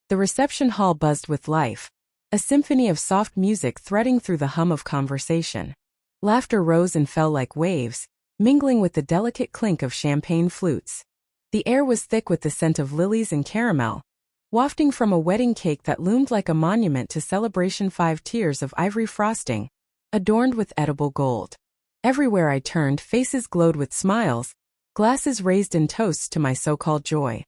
The reception hall buzzed with life, a symphony of soft music threading through the hum of conversation. Laughter rose and fell like waves, mingling with the delicate clink of champagne flutes. The air was thick with the scent of lilies and caramel, wafting from a wedding cake that loomed like a monument to celebration, 5 tiers of ivory frosting, adorned with edible gold. Everywhere I turned, faces glowed with smiles, glasses raised in toasts to my so-called joy.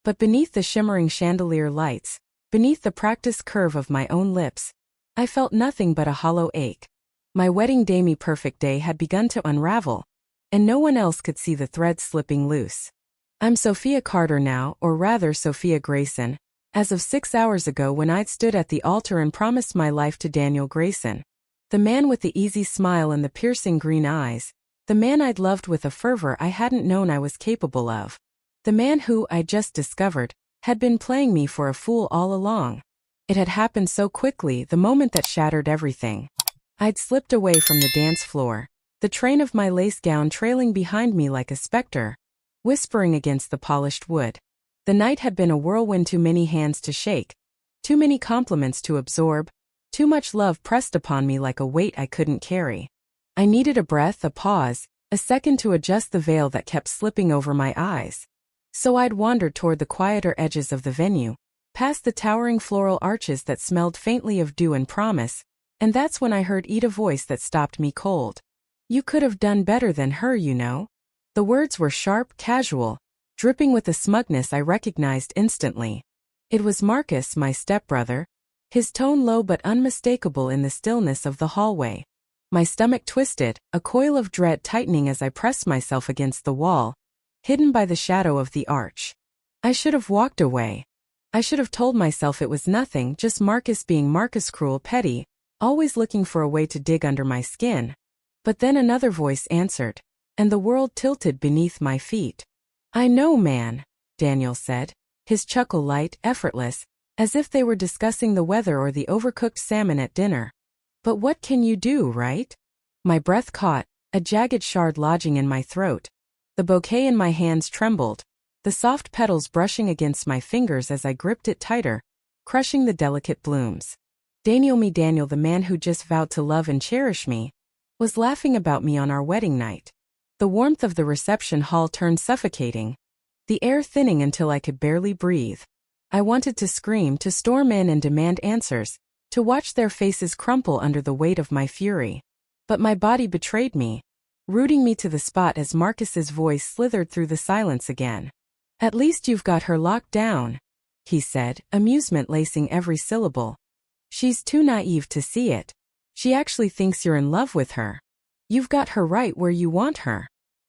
But beneath the shimmering chandelier lights, beneath the practiced curve of my own lips, I felt nothing but a hollow ache. My wedding demi-perfect day had begun to unravel, and no one else could see the threads slipping loose. I'm Sophia Carter now, or rather Sophia Grayson, as of 6 hours ago when I'd stood at the altar and promised my life to Daniel Grayson. The man with the easy smile and the piercing green eyes, the man I'd loved with a fervor I hadn't known I was capable of. The man who, I'd just discovered, had been playing me for a fool all along. It had happened so quickly, the moment that shattered everything. I'd slipped away from the dance floor, the train of my lace gown trailing behind me like a specter, whispering against the polished wood. The night had been a whirlwind, too many hands to shake, too many compliments to absorb, too much love pressed upon me like a weight I couldn't carry. I needed a breath, a pause, a second to adjust the veil that kept slipping over my eyes. So I'd wandered toward the quieter edges of the venue, past the towering floral arches that smelled faintly of dew and promise, and that's when I heard a voice that stopped me cold. "You could have done better than her, you know." The words were sharp, casual, dripping with a smugness I recognized instantly. It was Marcus, my stepbrother, his tone low but unmistakable in the stillness of the hallway. My stomach twisted, a coil of dread tightening as I pressed myself against the wall, hidden by the shadow of the arch. I should have walked away. I should have told myself it was nothing, just Marcus being Marcus, cruel, petty, always looking for a way to dig under my skin. But then another voice answered, and the world tilted beneath my feet. "I know, man," Daniel said, his chuckle light, effortless, as if they were discussing the weather or the overcooked salmon at dinner. "But what can you do, right?" My breath caught, a jagged shard lodging in my throat. The bouquet in my hands trembled, the soft petals brushing against my fingers as I gripped it tighter, crushing the delicate blooms. Daniel, the man who just vowed to love and cherish me, was laughing about me on our wedding night. The warmth of the reception hall turned suffocating, the air thinning until I could barely breathe. I wanted to scream, to storm in and demand answers, to watch their faces crumple under the weight of my fury. But my body betrayed me, rooting me to the spot as Marcus's voice slithered through the silence again. "At least you've got her locked down," he said, amusement lacing every syllable. "She's too naive to see it. She actually thinks you're in love with her. You've got her right where you want her."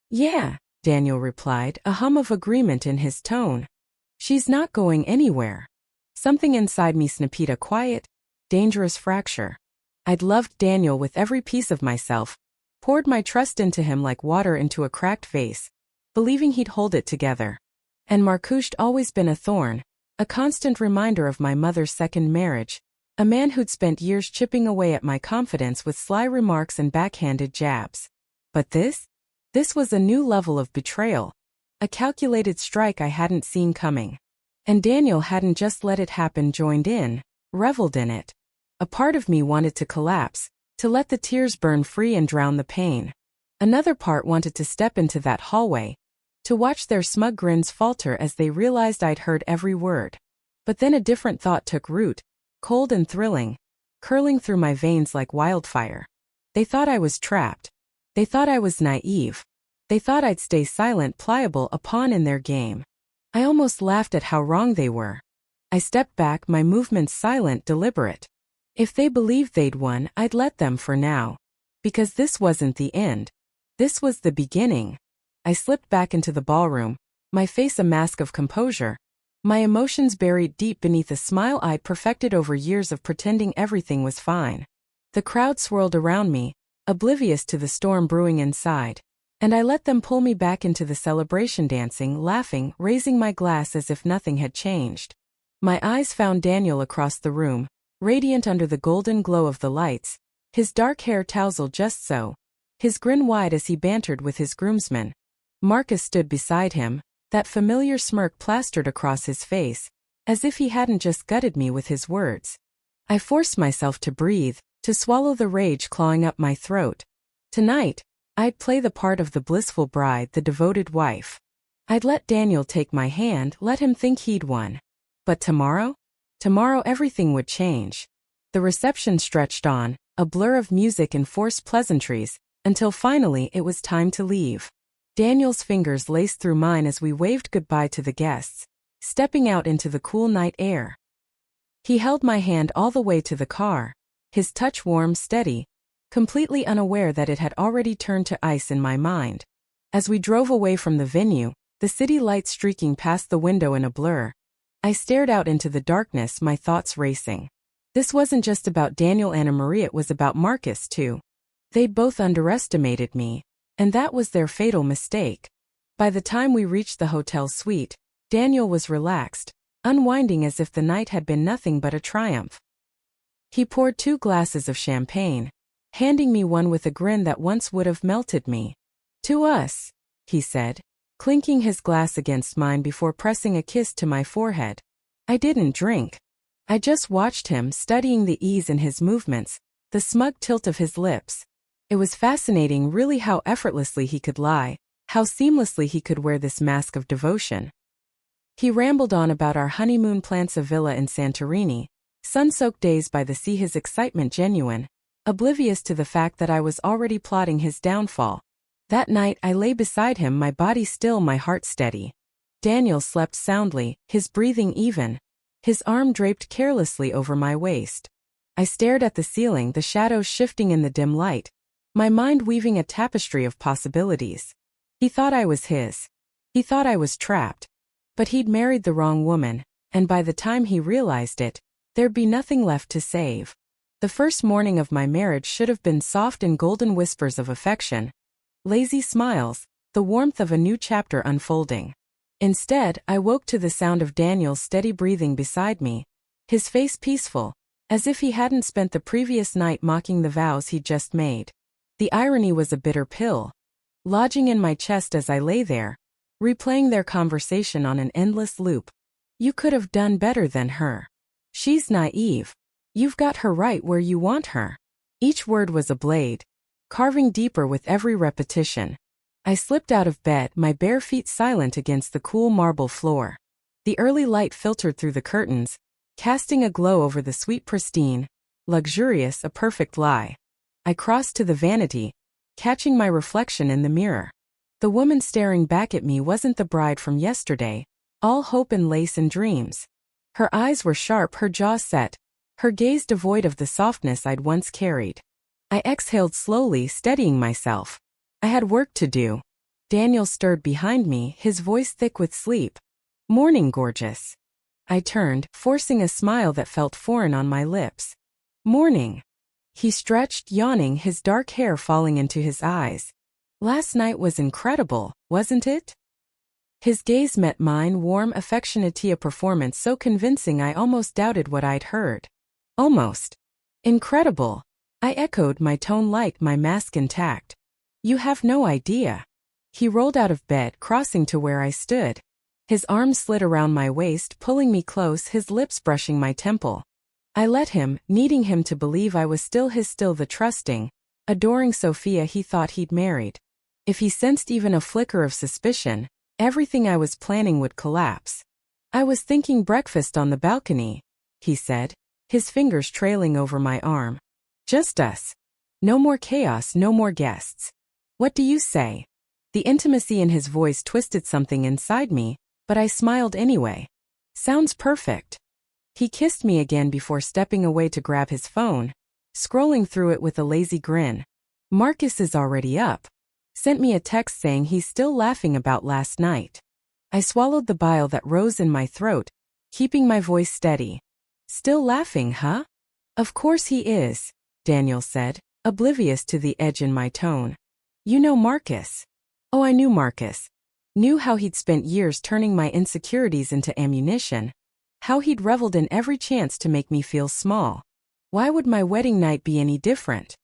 "Yeah," Daniel replied, a hum of agreement in his tone. "She's not going anywhere." Something inside me snapped, a quiet, dangerous fracture. I'd loved Daniel with every piece of myself, poured my trust into him like water into a cracked vase, believing he'd hold it together. And Marcus'd always been a thorn, a constant reminder of my mother's second marriage, a man who'd spent years chipping away at my confidence with sly remarks and backhanded jabs. But this was a new level of betrayal, a calculated strike I hadn't seen coming. And Daniel hadn't just let it happen, joined in, reveled in it. A part of me wanted to collapse, to let the tears burn free and drown the pain. Another part wanted to step into that hallway, to watch their smug grins falter as they realized I'd heard every word. But then a different thought took root, cold and thrilling, curling through my veins like wildfire. They thought I was trapped. They thought I was naive. They thought I'd stay silent, pliable, a pawn in their game. I almost laughed at how wrong they were. I stepped back, my movements silent, deliberate. If they believed they'd won, I'd let them for now. Because this wasn't the end. This was the beginning. I slipped back into the ballroom, my face a mask of composure, my emotions buried deep beneath a smile I'd perfected over years of pretending everything was fine. The crowd swirled around me, oblivious to the storm brewing inside, and I let them pull me back into the celebration, dancing, laughing, raising my glass as if nothing had changed. My eyes found Daniel across the room, radiant under the golden glow of the lights, his dark hair tousled just so, his grin wide as he bantered with his groomsmen. Marcus stood beside him, that familiar smirk plastered across his face, as if he hadn't just gutted me with his words. I forced myself to breathe, to swallow the rage clawing up my throat. Tonight, I'd play the part of the blissful bride, the devoted wife. I'd let Daniel take my hand, let him think he'd won. But tomorrow? Tomorrow everything would change. The reception stretched on, a blur of music and forced pleasantries, until finally it was time to leave. Daniel's fingers laced through mine as we waved goodbye to the guests, stepping out into the cool night air. He held my hand all the way to the car, his touch warm, steady, completely unaware that it had already turned to ice in my mind. As we drove away from the venue, the city lights streaking past the window in a blur, I stared out into the darkness, my thoughts racing. This wasn't just about Daniel and Marie, it was about Marcus too. They'd both underestimated me, and that was their fatal mistake. By the time we reached the hotel suite, Daniel was relaxed, unwinding as if the night had been nothing but a triumph. He poured 2 glasses of champagne, handing me one with a grin that once would have melted me. "To us," he said, clinking his glass against mine before pressing a kiss to my forehead. I didn't drink. I just watched him, studying the ease in his movements, the smug tilt of his lips. It was fascinating really how effortlessly he could lie, how seamlessly he could wear this mask of devotion. He rambled on about our honeymoon plans, a villa in Santorini, sun-soaked days by the sea, his excitement genuine, oblivious to the fact that I was already plotting his downfall. That night I lay beside him, my body still, my heart steady. Daniel slept soundly, his breathing even, his arm draped carelessly over my waist. I stared at the ceiling, the shadows shifting in the dim light, my mind weaving a tapestry of possibilities. He thought I was his. He thought I was trapped. But he'd married the wrong woman, and by the time he realized it, there'd be nothing left to save. The first morning of my marriage should have been soft and golden whispers of affection, lazy smiles, the warmth of a new chapter unfolding. Instead, I woke to the sound of Daniel's steady breathing beside me, his face peaceful, as if he hadn't spent the previous night mocking the vows he'd just made. The irony was a bitter pill, lodging in my chest as I lay there, replaying their conversation on an endless loop. "You could have done better than her. She's naive. You've got her right where you want her." Each word was a blade, carving deeper with every repetition. I slipped out of bed, my bare feet silent against the cool marble floor. The early light filtered through the curtains, casting a glow over the suite, pristine, luxurious, a perfect lie. I crossed to the vanity, catching my reflection in the mirror. The woman staring back at me wasn't the bride from yesterday, all hope and lace and dreams. Her eyes were sharp, her jaw set, her gaze devoid of the softness I'd once carried. I exhaled slowly, steadying myself. I had work to do. Daniel stirred behind me, his voice thick with sleep. "Morning, gorgeous." I turned, forcing a smile that felt foreign on my lips. "Morning." He stretched, yawning, his dark hair falling into his eyes. "Last night was incredible, wasn't it?" His gaze met mine, warm, affectionate, a performance so convincing I almost doubted what I'd heard. "Almost. Incredible," I echoed, my tone light, my mask intact. "You have no idea." He rolled out of bed, crossing to where I stood. His arms slid around my waist, pulling me close, his lips brushing my temple. I let him, needing him to believe I was still his, still the trusting, adoring Sophia he thought he'd married. If he sensed even a flicker of suspicion, everything I was planning would collapse. "I was thinking breakfast on the balcony," he said, his fingers trailing over my arm. "Just us. No more chaos, no more guests. What do you say?" The intimacy in his voice twisted something inside me, but I smiled anyway. "Sounds perfect." He kissed me again before stepping away to grab his phone, scrolling through it with a lazy grin. "Marcus is already up. Sent me a text saying he's still laughing about last night." I swallowed the bile that rose in my throat, keeping my voice steady. "Still laughing, huh?" "Of course he is," Daniel said, oblivious to the edge in my tone. "You know Marcus." Oh, I knew Marcus. Knew how he'd spent years turning my insecurities into ammunition. How he'd reveled in every chance to make me feel small. Why would my wedding night be any different?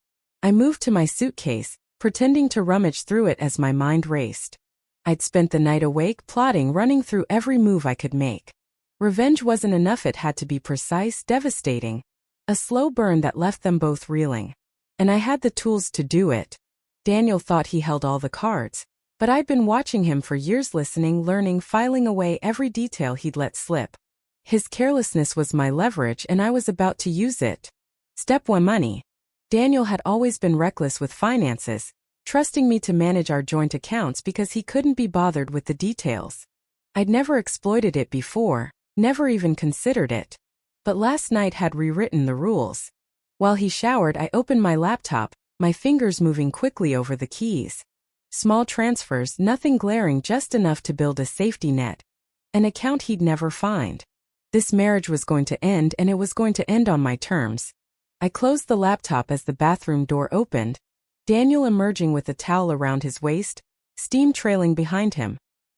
I moved to my suitcase, pretending to rummage through it as my mind raced. I'd spent the night awake, plotting, running through every move I could make. Revenge wasn't enough, it had to be precise, devastating. A slow burn that left them both reeling. And I had the tools to do it. Daniel thought he held all the cards, but I'd been watching him for years, listening, learning, filing away every detail he'd let slip. His carelessness was my leverage, and I was about to use it. Step 1: money. Daniel had always been reckless with finances, trusting me to manage our joint accounts because he couldn't be bothered with the details. I'd never exploited it before, never even considered it. But last night had rewritten the rules. While he showered, I opened my laptop, my fingers moving quickly over the keys. Small transfers, nothing glaring, just enough to build a safety net. An account he'd never find. This marriage was going to end, and it was going to end on my terms. I closed the laptop as the bathroom door opened, Daniel emerging with a towel around his waist, steam trailing behind him.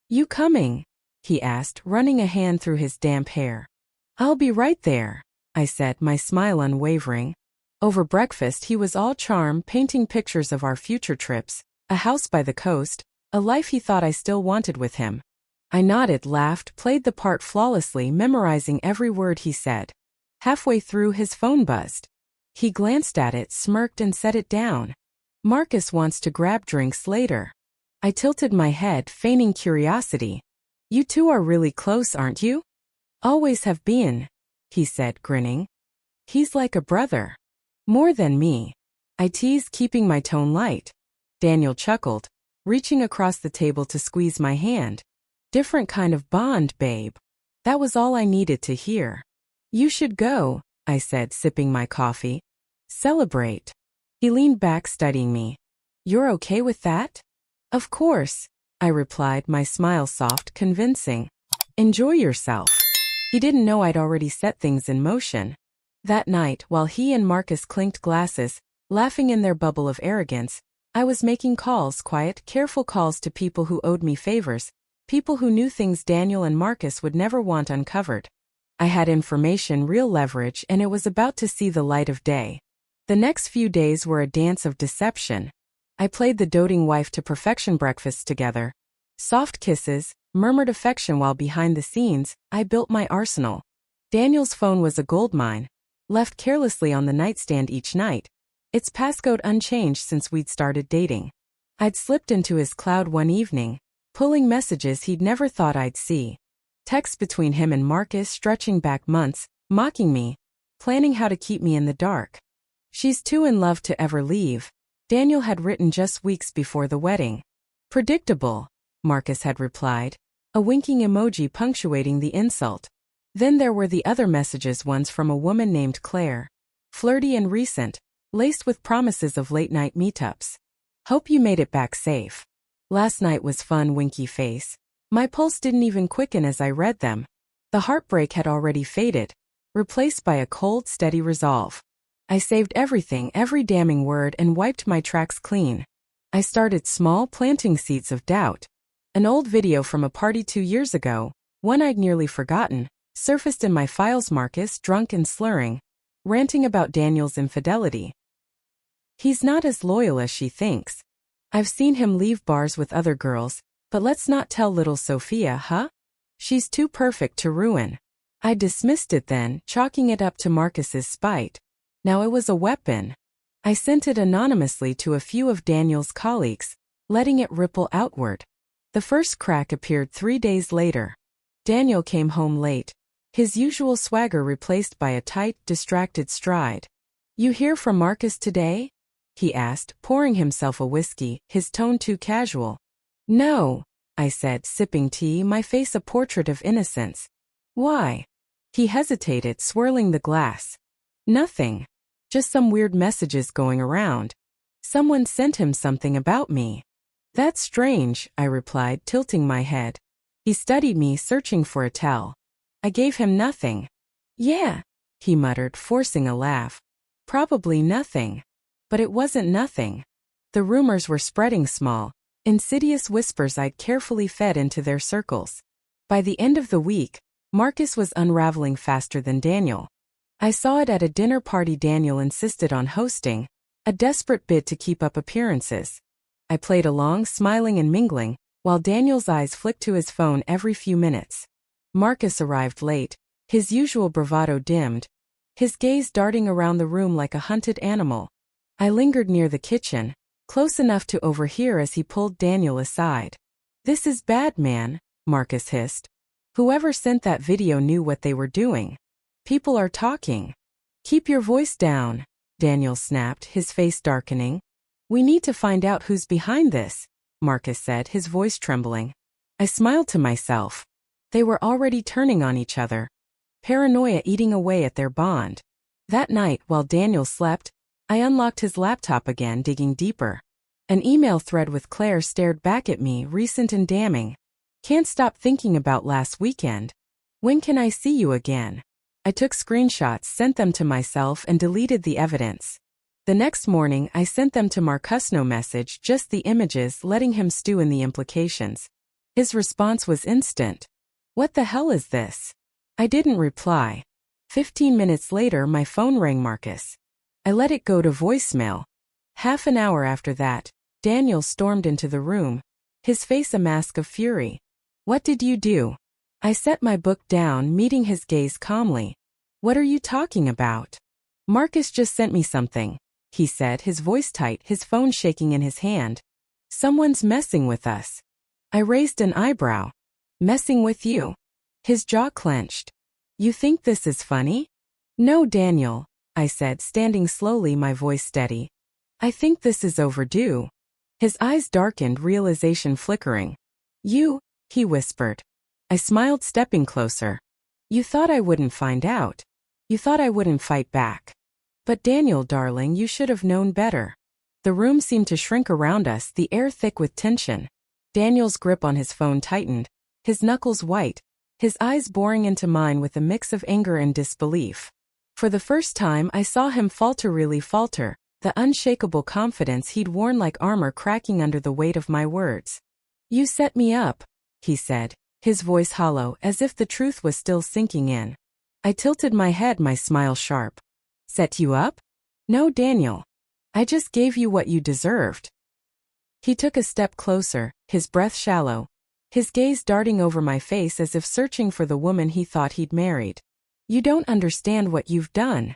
"You coming?" he asked, running a hand through his damp hair. "I'll be right there," I said, my smile unwavering. Over breakfast he was all charm, painting pictures of our future trips, a house by the coast, a life he thought I still wanted with him. I nodded, laughed, played the part flawlessly, memorizing every word he said. Halfway through, his phone buzzed. He glanced at it, smirked, and set it down. "Marcus wants to grab drinks later." I tilted my head, feigning curiosity. "You two are really close, aren't you?" "Always have been," he said, grinning. "He's like a brother." "More than me," I teased, keeping my tone light. Daniel chuckled, reaching across the table to squeeze my hand. "Different kind of bond, babe." That was all I needed to hear. "You should go," I said, sipping my coffee. "Celebrate." He leaned back, studying me. "You're okay with that?" "Of course," I replied, my smile soft, convincing. "Enjoy yourself." He didn't know I'd already set things in motion. That night, while he and Marcus clinked glasses, laughing in their bubble of arrogance, I was making calls, quiet, careful calls to people who owed me favors, people who knew things Daniel and Marcus would never want uncovered. I had information, real leverage, and it was about to see the light of day. The next few days were a dance of deception. I played the doting wife to perfection, breakfasts together, soft kisses, murmured affection, while behind the scenes, I built my arsenal. Daniel's phone was a goldmine, left carelessly on the nightstand each night, its passcode unchanged since we'd started dating. I'd slipped into his cloud one evening, pulling messages he'd never thought I'd see. Texts between him and Marcus stretching back months, mocking me, planning how to keep me in the dark. "She's too in love to ever leave," Daniel had written just weeks before the wedding. "Predictable," Marcus had replied, a winking emoji punctuating the insult. Then there were the other messages, ones from a woman named Claire. Flirty and recent, laced with promises of late-night meetups. "Hope you made it back safe. Last night was fun," winky face. My pulse didn't even quicken as I read them. The heartbreak had already faded, replaced by a cold, steady resolve. I saved everything, every damning word, and wiped my tracks clean. I started small, planting seeds of doubt. An old video from a party 2 years ago, one I'd nearly forgotten, surfaced in my files. Marcus, drunk and slurring, ranting about Daniel's infidelity. "He's not as loyal as she thinks. I've seen him leave bars with other girls, but let's not tell little Sophia, huh? She's too perfect to ruin." I dismissed it then, chalking it up to Marcus's spite. Now it was a weapon. I sent it anonymously to a few of Daniel's colleagues, letting it ripple outward. The first crack appeared 3 days later. Daniel came home late, his usual swagger replaced by a tight, distracted stride. "You hear from Marcus today?" he asked, pouring himself a whiskey, his tone too casual. "No," I said, sipping tea, my face a portrait of innocence. "Why?" He hesitated, swirling the glass. "Nothing. Just some weird messages going around. Someone sent him something about me." "That's strange," I replied, tilting my head. He studied me, searching for a tell. I gave him nothing. "Yeah," he muttered, forcing a laugh. "Probably nothing." But it wasn't nothing. The rumors were spreading, small, insidious whispers I'd carefully fed into their circles. By the end of the week, Marcus was unraveling faster than Daniel. I saw it at a dinner party Daniel insisted on hosting, a desperate bid to keep up appearances. I played along, smiling and mingling, while Daniel's eyes flicked to his phone every few minutes. Marcus arrived late, his usual bravado dimmed, his gaze darting around the room like a hunted animal. I lingered near the kitchen, close enough to overhear as he pulled Daniel aside. "This is bad, man," Marcus hissed. "Whoever sent that video knew what they were doing. People are talking." "Keep your voice down," Daniel snapped, his face darkening. "We need to find out who's behind this," Marcus said, his voice trembling. I smiled to myself. They were already turning on each other, paranoia eating away at their bond. That night, while Daniel slept, I unlocked his laptop again, digging deeper. An email thread with Claire stared back at me, recent and damning. "Can't stop thinking about last weekend. When can I see you again?" I took screenshots, sent them to myself, and deleted the evidence. The next morning, I sent them to Marcus. No message, just the images, letting him stew in the implications. His response was instant. "What the hell is this?" I didn't reply. 15 minutes later, my phone rang. Marcus. I let it go to voicemail. Half an hour after that, Daniel stormed into the room, his face a mask of fury. "What did you do?" I set my book down, meeting his gaze calmly. "What are you talking about?" "Marcus just sent me something," he said, his voice tight, his phone shaking in his hand. "Someone's messing with us." I raised an eyebrow. "Messing with you?" His jaw clenched. "You think this is funny?" "No, Daniel," I said, standing slowly, my voice steady. "I think this is overdue." His eyes darkened, realization flickering. "You," he whispered. I smiled, stepping closer. "You thought I wouldn't find out. You thought I wouldn't fight back. But Daniel, darling, you should have known better." The room seemed to shrink around us, the air thick with tension. Daniel's grip on his phone tightened, his knuckles white, his eyes boring into mine with a mix of anger and disbelief. For the first time, I saw him falter, really falter, the unshakable confidence he'd worn like armor cracking under the weight of my words. "You set me up," he said, his voice hollow, as if the truth was still sinking in. I tilted my head, my smile sharp. "Set you up? No, Daniel. I just gave you what you deserved." He took a step closer, his breath shallow, his gaze darting over my face as if searching for the woman he thought he'd married. "You don't understand what you've done."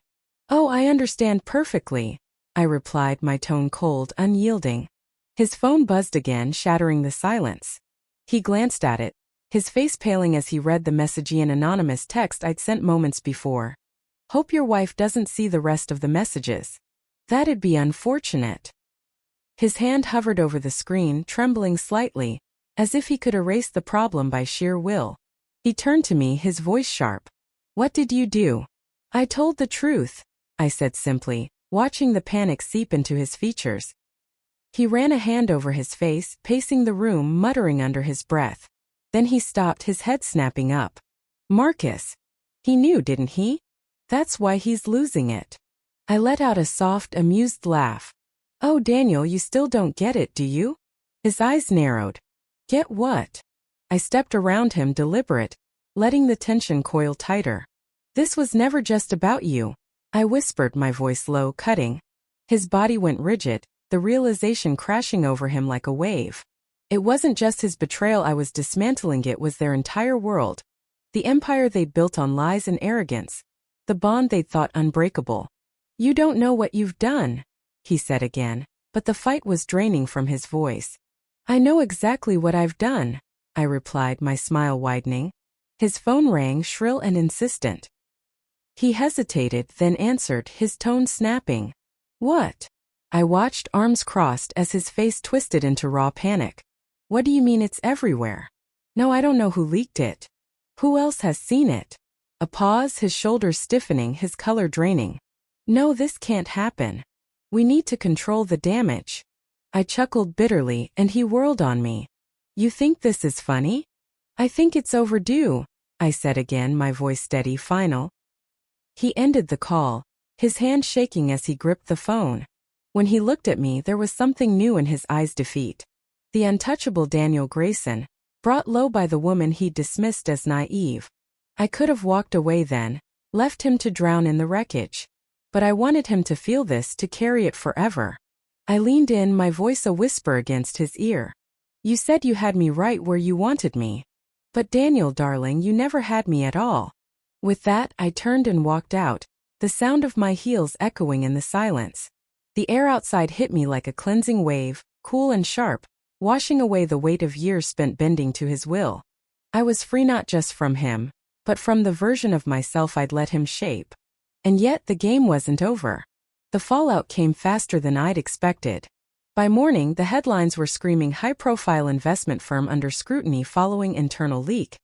"Oh, I understand perfectly," I replied, my tone cold, unyielding. His phone buzzed again, shattering the silence. He glanced at it, his face paling as he read the messagey and anonymous text I'd sent moments before. "Hope your wife doesn't see the rest of the messages. That'd be unfortunate." His hand hovered over the screen, trembling slightly, as if he could erase the problem by sheer will. He turned to me, his voice sharp. "What did you do?" "I told the truth," I said simply, watching the panic seep into his features. He ran a hand over his face, pacing the room, muttering under his breath. Then he stopped, his head snapping up. "Marcus. He knew, didn't he? That's why he's losing it." I let out a soft, amused laugh. "Oh, Daniel, you still don't get it, do you?" His eyes narrowed. "Get what?" I stepped around him, deliberate, letting the tension coil tighter. "This was never just about you," I whispered, my voice low, cutting. His body went rigid, the realization crashing over him like a wave. It wasn't just his betrayal I was dismantling, it was their entire world. The empire they'd built on lies and arrogance. The bond they'd thought unbreakable. "You don't know what you've done," he said again, but the fight was draining from his voice. "I know exactly what I've done," I replied, my smile widening. His phone rang, shrill and insistent. He hesitated, then answered, his tone snapping. "What?" I watched, arms crossed, as his face twisted into raw panic. "What do you mean it's everywhere?" "No, I don't know who leaked it." "Who else has seen it?" A pause, his shoulders stiffening, his color draining. "No, this can't happen. We need to control the damage." I chuckled bitterly, and he whirled on me. "You think this is funny?" "I think it's overdue," I said again, my voice steady, final. He ended the call, his hand shaking as he gripped the phone. When he looked at me, there was something new in his eyes: defeat. The untouchable Daniel Grayson, brought low by the woman he'd dismissed as naive. I could have walked away then, left him to drown in the wreckage. But I wanted him to feel this, to carry it forever. I leaned in, my voice a whisper against his ear. "You said you had me right where you wanted me." But Daniel, darling, you never had me at all. With that, I turned and walked out, the sound of my heels echoing in the silence. The air outside hit me like a cleansing wave, cool and sharp, washing away the weight of years spent bending to his will. I was free not just from him, but from the version of myself I'd let him shape. And yet the game wasn't over. The fallout came faster than I'd expected. By morning, the headlines were screaming high-profile investment firm under scrutiny following internal leak.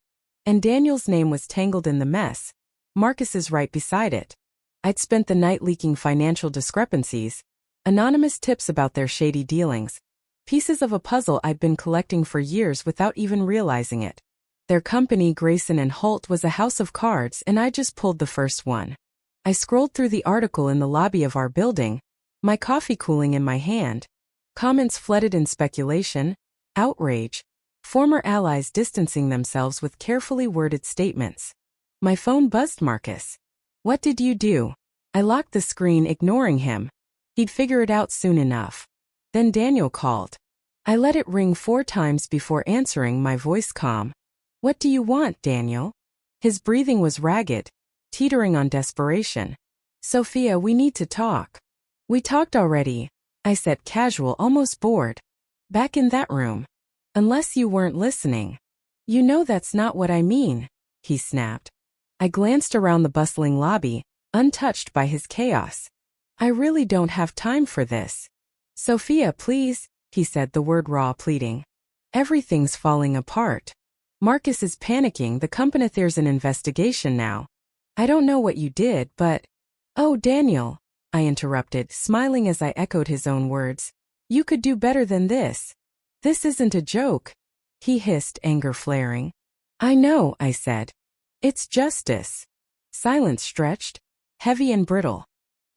And Daniel's name was tangled in the mess. Marcus's right beside it. I'd spent the night leaking financial discrepancies, anonymous tips about their shady dealings, pieces of a puzzle I'd been collecting for years without even realizing it. Their company, Grayson and Holt, was a house of cards, and I just pulled the first one. I scrolled through the article in the lobby of our building, my coffee cooling in my hand. Comments flooded in speculation, outrage, former allies distancing themselves with carefully worded statements. My phone buzzed. Marcus. What did you do? I locked the screen, ignoring him. He'd figure it out soon enough. Then Daniel called. I let it ring 4 times before answering, my voice calm. What do you want, Daniel? His breathing was ragged, teetering on desperation. Sophia, we need to talk. We talked already, I said, casual, almost bored. Back in that room. Unless you weren't listening. You know that's not what I mean, he snapped. I glanced around the bustling lobby, untouched by his chaos. I really don't have time for this. Sophia, please, he said, the word raw, pleading. Everything's falling apart. Marcus is panicking. The company, there's an investigation now. I don't know what you did, but... Oh, Daniel, I interrupted, smiling as I echoed his own words. You could do better than this. This isn't a joke, he hissed, anger flaring. I know, I said. It's justice. Silence stretched, heavy and brittle.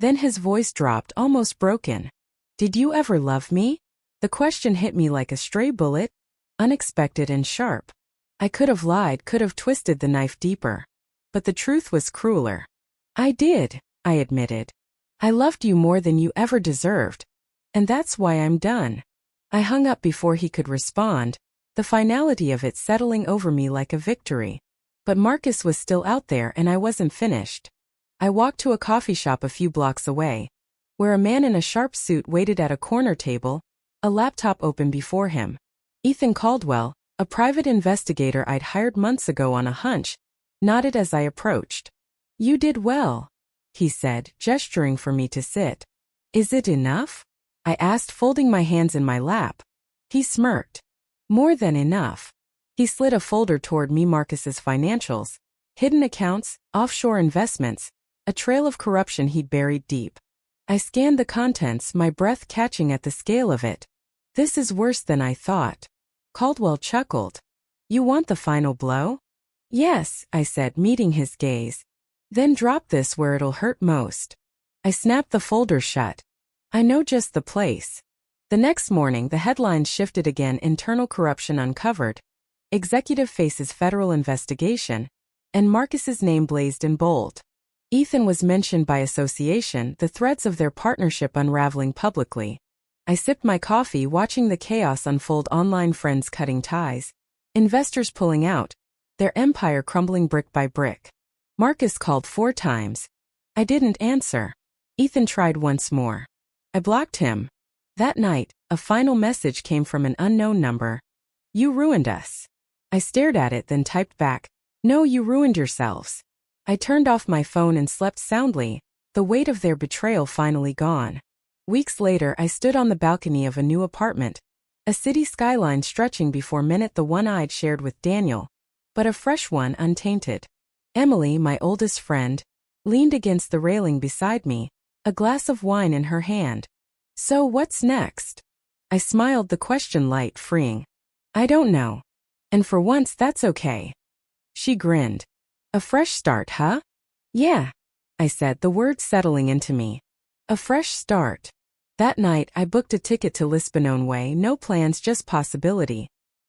Then his voice dropped, almost broken. Did you ever love me? The question hit me like a stray bullet, unexpected and sharp. I could have lied, could have twisted the knife deeper. But the truth was crueler. I did, I admitted. I loved you more than you ever deserved. And that's why I'm done. I hung up before he could respond, the finality of it settling over me like a victory. But Marcus was still out there and I wasn't finished. I walked to a coffee shop a few blocks away, where a man in a sharp suit waited at a corner table, a laptop open before him. Ethan Caldwell, a private investigator I'd hired months ago on a hunch, nodded as I approached. You did well, he said, gesturing for me to sit. Is it enough? I asked, folding my hands in my lap. He smirked. More than enough. He slid a folder toward me, Marcus's financials, hidden accounts, offshore investments, a trail of corruption he'd buried deep. I scanned the contents, my breath catching at the scale of it. This is worse than I thought. Caldwell chuckled. You want the final blow? Yes, I said, meeting his gaze. Then drop this where it'll hurt most. I snapped the folder shut. I know just the place. The next morning, the headlines shifted again: internal corruption uncovered, executive faces federal investigation, and Marcus's name blazed in bold. Ethan was mentioned by association, the threads of their partnership unraveling publicly. I sipped my coffee, watching the chaos unfold online, friends cutting ties, investors pulling out, their empire crumbling brick by brick. Marcus called 4 times. I didn't answer. Ethan tried once more. I blocked him. That night, a final message came from an unknown number. You ruined us. I stared at it, then typed back, no, you ruined yourselves. I turned off my phone and slept soundly, the weight of their betrayal finally gone. Weeks later, I stood on the balcony of a new apartment, a city skyline stretching before me, the one I'd shared with Daniel, but a fresh one, untainted. Emily, my oldest friend, leaned against the railing beside me, a glass of wine in her hand. So what's next? I smiled, the question light, freeing. I don't know. And for once, that's okay. She grinned. A fresh start, huh? Yeah, I said, the words settling into me. A fresh start. That night, I booked a ticket to Lisbon Way, no plans, just possibility.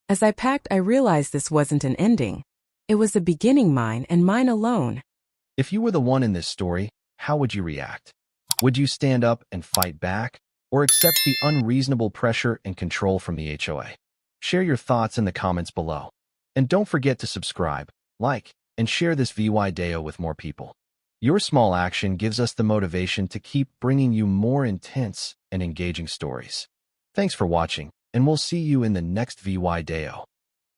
As I packed, I realized this wasn't an ending. It was a beginning, mine and mine alone. If you were the one in this story, how would you react? Would you stand up and fight back, or accept the unreasonable pressure and control from the HOA? Share your thoughts in the comments below. And don't forget to subscribe, like, and share this video with more people. Your small action gives us the motivation to keep bringing you more intense and engaging stories. Thanks for watching, and we'll see you in the next video.